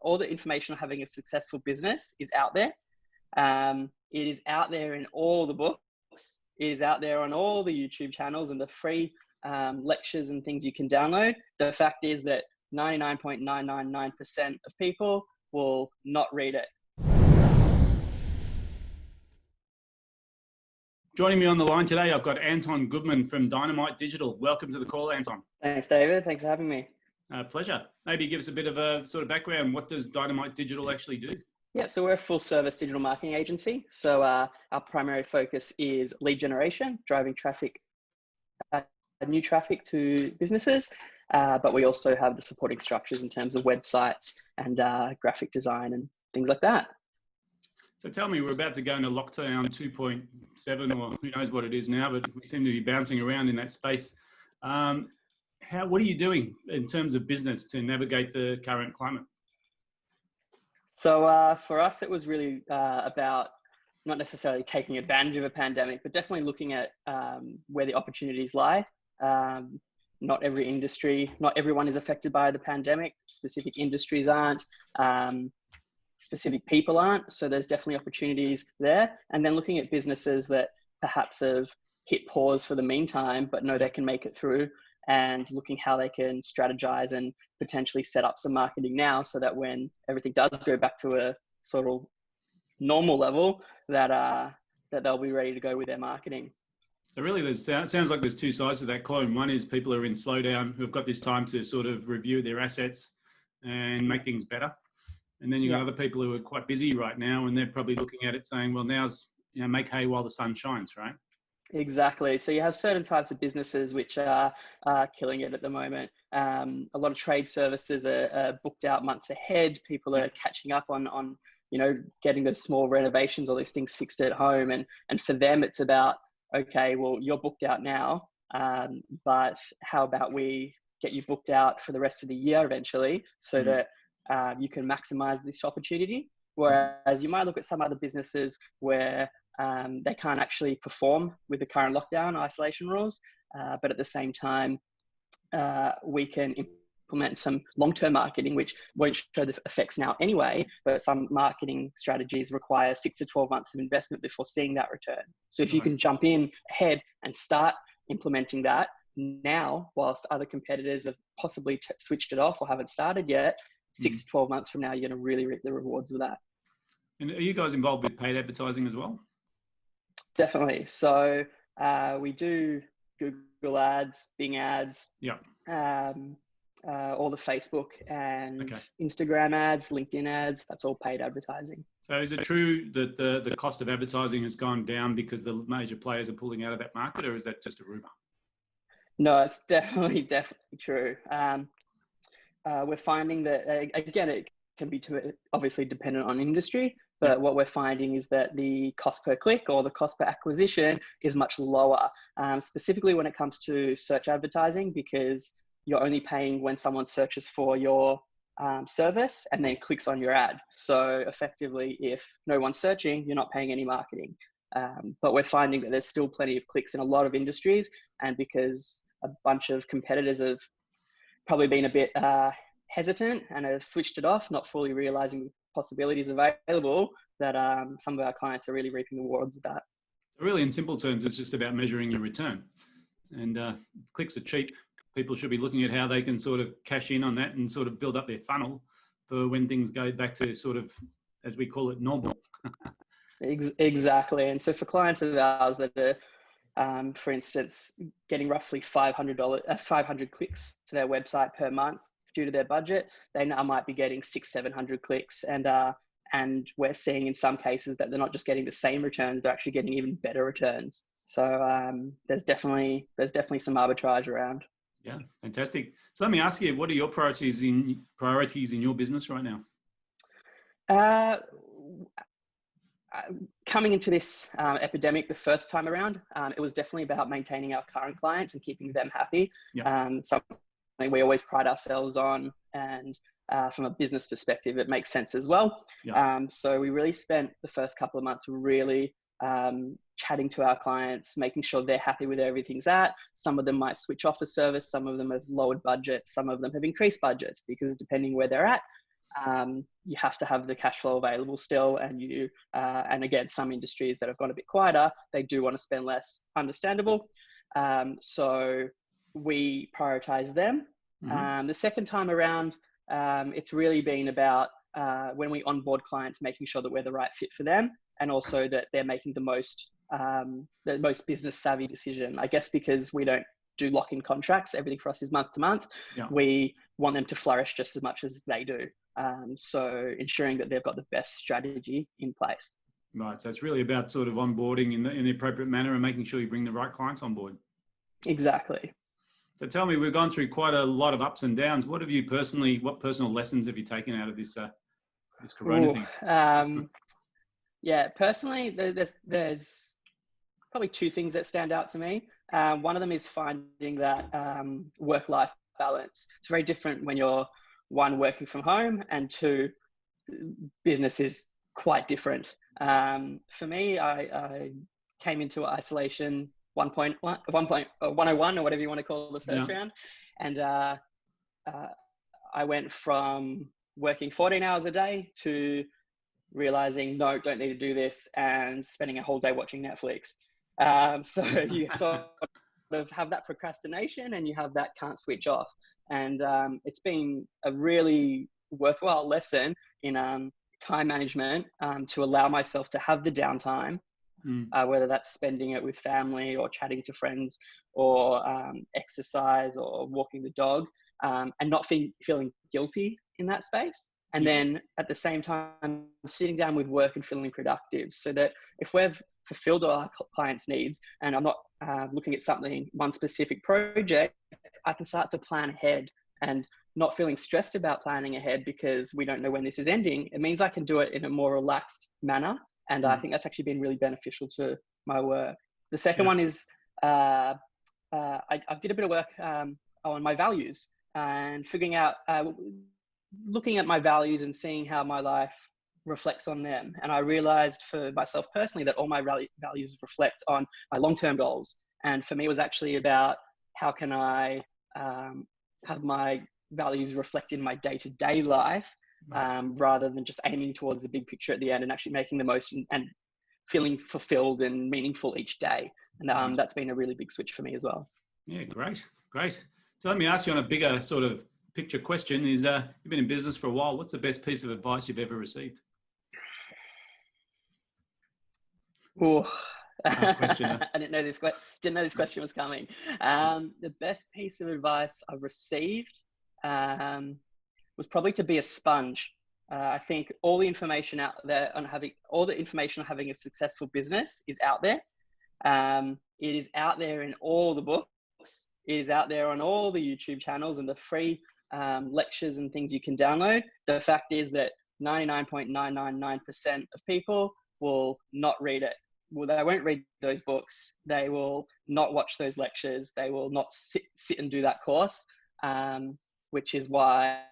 all the information on having a successful business is out there. It is out there in all the books. It is out there on all the YouTube channels and the free lectures and things you can download. The fact is that 99.999% of people will not read it. Joining me on the line today, I've got Anton Goodman from Dynamite Digital. Welcome to the call, Anton. Thanks, David. Thanks for having me. Pleasure. Maybe give us a bit of a sort of background. What does Dynamite Digital actually do? Yeah, so we're a full service digital marketing agency. So our primary focus is lead generation, driving traffic, new traffic to businesses. But we also have the supporting structures in terms of websites and graphic design and things like that. So tell me, we're about to go into lockdown 2.7 or who knows what it is now, but we seem to be bouncing around in that space. What are you doing in terms of business to navigate the current climate? So for us, it was really about not necessarily taking advantage of a pandemic, but definitely looking at where the opportunities lie. Not every industry, not everyone is affected by the pandemic. Specific industries aren't. Specific people aren't. So there's definitely opportunities there. And then looking at businesses that perhaps have hit pause for the meantime, but know they can make it through, and looking how they can strategize and potentially set up some marketing now so that when everything does go back to a sort of normal level, that they'll be ready to go with their marketing. So really, it sounds like there's two sides to that coin. One is people are in slowdown who've got this time to sort of review their assets and make things better. And then you've got other people who are quite busy right now, and they're probably looking at it saying, well, now's, make hay while the sun shines, right? Exactly. So you have certain types of businesses which are killing it at the moment. A lot of trade services are booked out months ahead. People are catching up on getting those small renovations or those things fixed at home. And for them, it's about, okay, well, you're booked out now, but how about we get you booked out for the rest of the year eventually so that you can maximize this opportunity. Whereas you might look at some other businesses where they can't actually perform with the current lockdown isolation rules, but at the same time, we can implement some long-term marketing, which won't show the effects now anyway, but some marketing strategies require 6 to 12 months of investment before seeing that return. So if you can jump in ahead and start implementing that now, whilst other competitors have possibly switched it off or haven't started yet, 6 to 12 months from now, you're going to really reap the rewards of that. And are you guys involved with paid advertising as well? Definitely. So we do Google ads, Bing ads, all the Facebook and Instagram ads, LinkedIn ads. That's all paid advertising. So is it true that the cost of advertising has gone down because the major players are pulling out of that market, or is that just a rumor? No, it's definitely true. We're finding that, again, it can be obviously dependent on industry, but what we're finding is that the cost per click or the cost per acquisition is much lower, specifically when it comes to search advertising, because you're only paying when someone searches for your service and then clicks on your ad. So effectively, if no one's searching, you're not paying any marketing. But we're finding that there's still plenty of clicks in a lot of industries, and because a bunch of competitors have probably been a bit hesitant and have switched it off, not fully realizing the possibilities available, that some of our clients are really reaping the rewards of that. Really, in simple terms, it's just about measuring your return. And clicks are cheap. People should be looking at how they can sort of cash in on that and sort of build up their funnel for when things go back to sort of, as we call it, normal. Exactly. And so for clients of ours that are, for instance, getting roughly 500 clicks to their website per month due to their budget, they now might be getting 600-700 clicks, and we're seeing in some cases that they're not just getting the same returns, they're actually getting even better returns. So there's definitely some arbitrage around. Yeah, fantastic. So let me ask you, what are your priorities in your business right now? Coming into this epidemic the first time around, it was definitely about maintaining our current clients and keeping them happy. Something we always pride ourselves on, and from a business perspective, it makes sense as well. So we really spent the first couple of months really chatting to our clients, making sure they're happy with where everything's at. Some of them might switch off a service, some of them have lowered budgets, some of them have increased budgets, because depending where they're at, you have to have the cash flow available still. And and again, some industries that have gone a bit quieter, they do want to spend less, understandable. So we prioritize them. The second time around, it's really been about when we onboard clients, making sure that we're the right fit for them, and also that they're making the most business savvy decision. I guess because we don't do lock-in contracts, everything for us is month to month. Yeah. We want them to flourish just as much as they do. So ensuring that they've got the best strategy in place. Right. So it's really about sort of onboarding in the appropriate manner and making sure you bring the right clients on board. Exactly. So tell me, we've gone through quite a lot of ups and downs. What personal lessons have you taken out of this Corona thing? Yeah, personally, there's probably two things that stand out to me. One of them is finding that work-life balance. It's very different when you're, one, working from home, and two, business is quite different. For me, I came into isolation 101 or whatever you want to call the first round. And I went from working 14 hours a day to realizing, no, don't need to do this, and spending a whole day watching Netflix. So you sort of have that procrastination and you have that can't switch off. And it's been a really worthwhile lesson in time management to allow myself to have the downtime, whether that's spending it with family or chatting to friends or exercise or walking the dog, and not feeling guilty in that space. And then at the same time, sitting down with work and feeling productive, so that if we've fulfilled all our clients' needs and I'm not looking at one specific project, I can start to plan ahead and not feeling stressed about planning ahead because we don't know when this is ending. It means I can do it in a more relaxed manner. And I think that's actually been really beneficial to my work. The second one is I did a bit of work on my values and figuring out, looking at my values and seeing how my life reflects on them. And I realized for myself personally that all my values reflect on my long-term goals. And for me, it was actually about how can I have my values reflect in my day-to-day life, rather than just aiming towards the big picture at the end and actually making the most and feeling fulfilled and meaningful each day. And that's been a really big switch for me as well. Yeah, great. So let me ask you on a bigger sort of picture question is, you've been in business for a while. What's the best piece of advice you've ever received? I didn't know this question was coming. The best piece of advice I've received was probably to be a sponge. I think all the information out there on having a successful business is out there. It is out there in all the books. It is out there on all the YouTube channels and the free lectures and things you can download. The fact is that 99.999% of people will not read it. Well, they won't read those books. They will not watch those lectures. They will not sit and do that course, which is why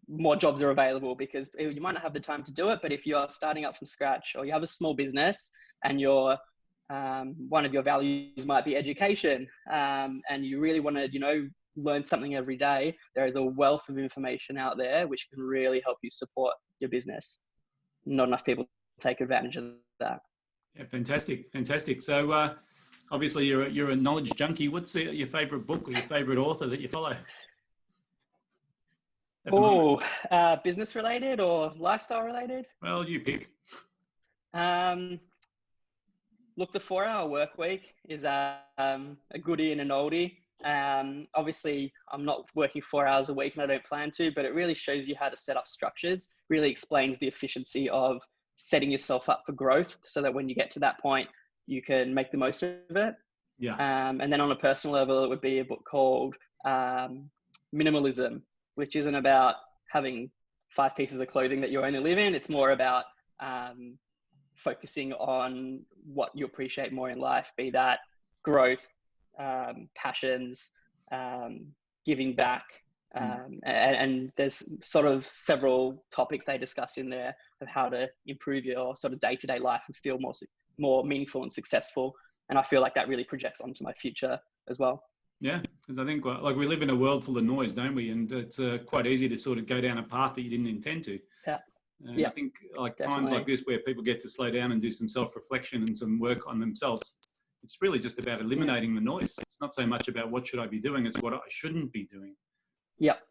more jobs are available, because you might not have the time to do it. But if you are starting up from scratch, or you have a small business and one of your values might be education, and you really want to, learn something every day, there is a wealth of information out there which can really help you support your business. Not enough people take advantage of that. Yeah, fantastic. So obviously you're a knowledge junkie. What's your favorite book or your favorite author that you follow? Business related or lifestyle related? Well, you pick. Look, the 4-Hour Workweek is a goodie and an oldie. Obviously, I'm not working 4 hours a week and I don't plan to, but it really shows you how to set up structures, really explains the efficiency of setting yourself up for growth so that when you get to that point, you can make the most of it. Yeah. And then on a personal level, it would be a book called Minimalism, which isn't about having 5 pieces of clothing that you only live in. It's more about focusing on what you appreciate more in life, be that growth, passions, giving back. And there's sort of several topics they discuss in there of how to improve your sort of day-to-day life and feel more meaningful and successful. And I feel like that really projects onto my future as well. Yeah, Because I think, well, like, we live in a world full of noise, don't we? And it's quite easy to sort of go down a path that you didn't intend to. Yeah. And Yeah, I think, like, times definitely. like this where people get to slow down and do some self-reflection and some work on themselves, it's really just about eliminating the noise. It's not so much about what should I be doing, it's what I shouldn't be doing. Yep.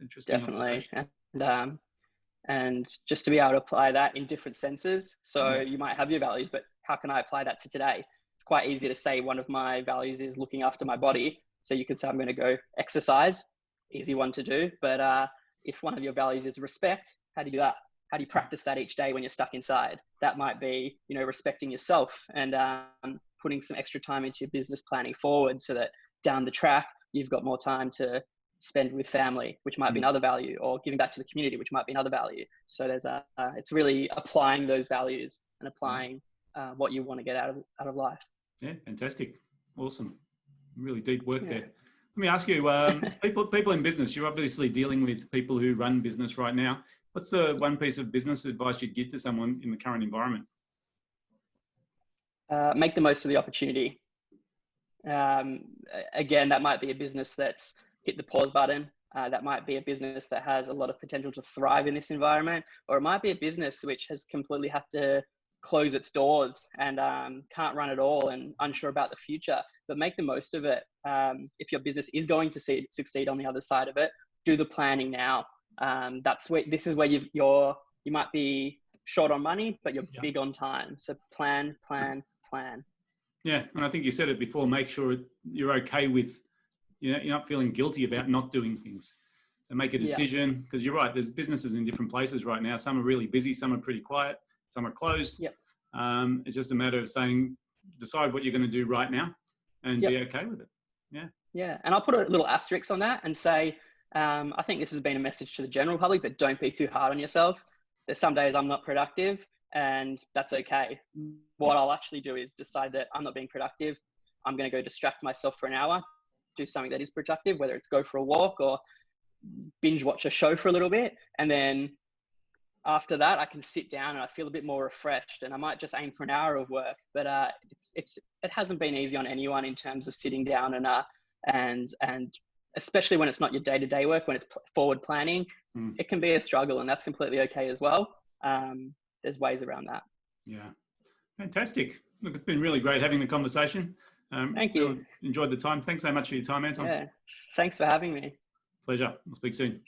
Interesting Definitely. observation. And just to be able to apply that in different senses. So Yeah. you might have your values, but how can I apply that to today? It's quite easy to say one of my values is looking after my body. So you could say, I'm going to go exercise, easy one to do. But if one of your values is respect, how do you do that? How do you practice that each day when you're stuck inside? That might be, respecting yourself and putting some extra time into your business planning forward so that down the track, you've got more time to spend with family, which might be another value, or giving back to the community, which might be another value. So it's really applying those values and applying what you want to get out of life. Yeah, fantastic. Awesome. Really deep work there. Let me ask you, people in business, you're obviously dealing with people who run business right now. What's the one piece of business advice you'd give to someone in the current environment? Make the most of the opportunity. Again, that might be a business that's hit the pause button. That might be a business that has a lot of potential to thrive in this environment, or it might be a business which has completely had to close its doors and can't run at all and unsure about the future. But make the most of it. If your business is going to succeed on the other side of it, do the planning now. This is where you might be short on money, but you're big on time. So plan. Yeah, and I think you said it before. Make sure you're okay with, you're not feeling guilty about not doing things. So make a decision, because you're right. There's businesses in different places right now. Some are really busy. Some are pretty quiet. Some are closed. Yep. It's just a matter of decide what you're going to do right now, and be okay with it. Yeah. Yeah, and I'll put a little asterisk on that and say, I think this has been a message to the general public, but don't be too hard on yourself. There's some days I'm not productive, and that's okay. What I'll actually do is decide that I'm not being productive. I'm going to go distract myself for an hour, do something that is productive, whether it's go for a walk or binge watch a show for a little bit. And then after that, I can sit down and I feel a bit more refreshed, and I might just aim for an hour of work. But it hasn't been easy on anyone in terms of sitting down and especially when it's not your day-to-day work, when it's forward planning, it can be a struggle, and that's completely okay as well. There's ways around that. Yeah. Fantastic. Look, it's been really great having the conversation. Thank you. Really enjoyed the time. Thanks so much for your time, Anton. Yeah. Thanks for having me. Pleasure. We'll speak soon.